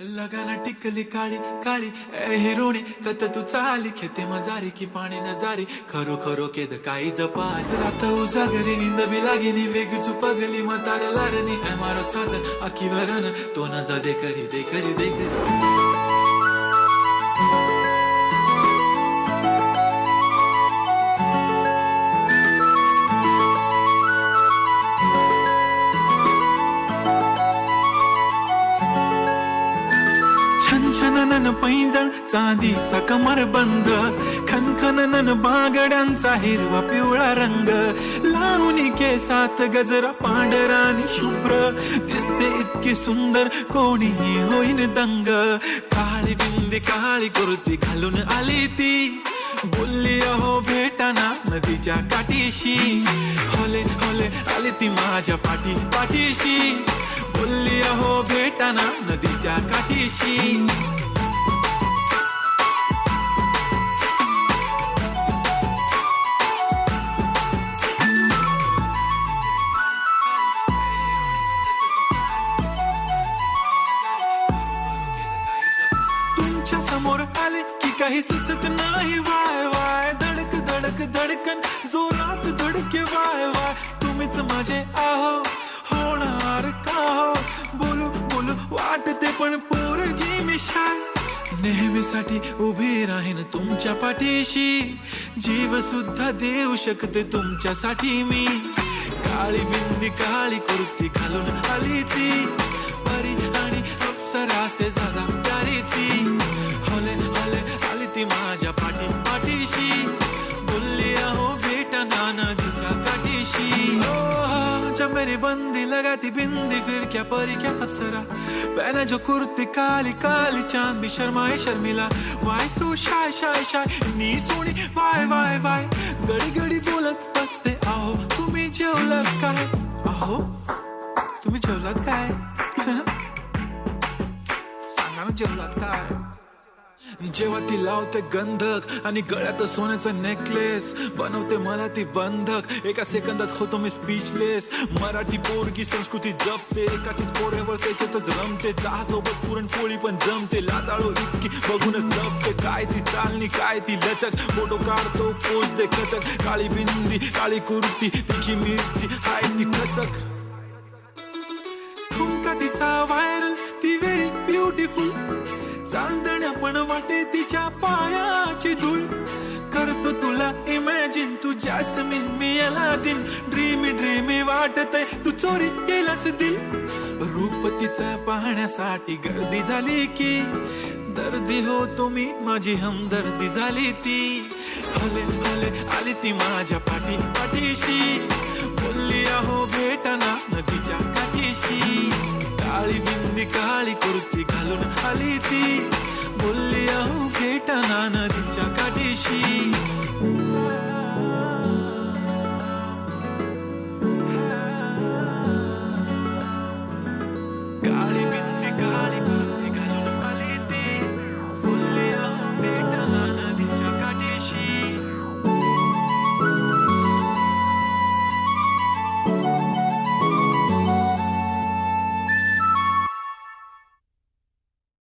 लगाना टिकली काळी काळी ए हिरोणी कत तू चाली खेते मजारी की पाणी नजारी खरो खरो केद काही जपाल रात उजागरी निंद बी लागेनी वेग चुपगली मतार लारणी ए मारो साजन आखी भरन तो न जा दे करी दे करी दे करी छनछनन पैंजण चांदीचा कमर बंद खनखनन बागड्यांचा हिरवा पिवळा रंग लावणी केसात गजरा पांढरा आणि शुभ्र दिसते इतकी सुंदर कोणीही होईन दंग काळी बिंदी काळी कुर्ती घालून आली ती बोलली अहो भेटाना नदीच्या काठीशी होले होले आली ती माझ्या पाठीशी बोलली अहो भेटाना नदीच्या काठीशी तुमच्या समोर आले की काही सुचत नाही वाय वाय धडक धडक धडकन जोरात धडके वाय वाय तुम्हीच माझे आहो होणार का हो बोलू बोलू वाटते पण पोरगी मी शाय नेहमीसाठी उभी राहीन तुमच्या पाठीशी जीव सुद्धा देऊ शकते तुमच्यासाठी मी काळी बिंदी काळी कुर्ती घालून आली ती परी आणि अप्सरासे झाला प्यारी ती होले होले आली ती माझ्या पाठीशी बोलली अहो भेटना नदीच्या काठीशी जब मेरी बंदी लगाती बिंदी फिर क्या परी क्या अप्सरा पहने जो कुर्ती काली काली चांद भी शर्माए शर्मिला why so shy shy shy नी सोनी वाय वाय वाय गडी गडी बोलत बसते अहो तुम्ही जेवलात काय अहो तुम्ही जेवलात काय सांगा ना जेवलात काय जेव्हा ती लावते गंधक आणि गळ्यात सोन्याचा नेकलेस बनवते मला ती बंधक एका सेकंदात होतो मी स्पीचलेस मराठी पोरगी संस्कृती जपते एकाचीच पोऱ्यावर त्याच्यातच रमते चहा सोबत पुरणपोळी पण जमते लाजाळू इतकी बघूनच लपते काय ती चालणी काय ती लचक फोटो काढतो पोज दे खचक काळी बिंदी काळी कुर्ती तिखी मिरची हाय ती खचक ठुमका तिचा व्हायरल ती व्हेरी ब्युटिफुल चांदण्या पण वाटे तिच्या पायाची धूळ करतो तुला इमॅजिन तू जॅस्मिन मी अलादीन ड्रीमी ड्रीमी वाटतय तू चोरी केलास दिल रूप तिचा पाहण्यासाठी गर्दी झाली की दर्दी हो तुम्ही माझी हमदर्दी झाली ती हले हले आली ती माझ्या पाठीशी बोलली अहो भेटना नदीच्या काठीशी काळी बिंदी काळी कुर्ती घालून आली ती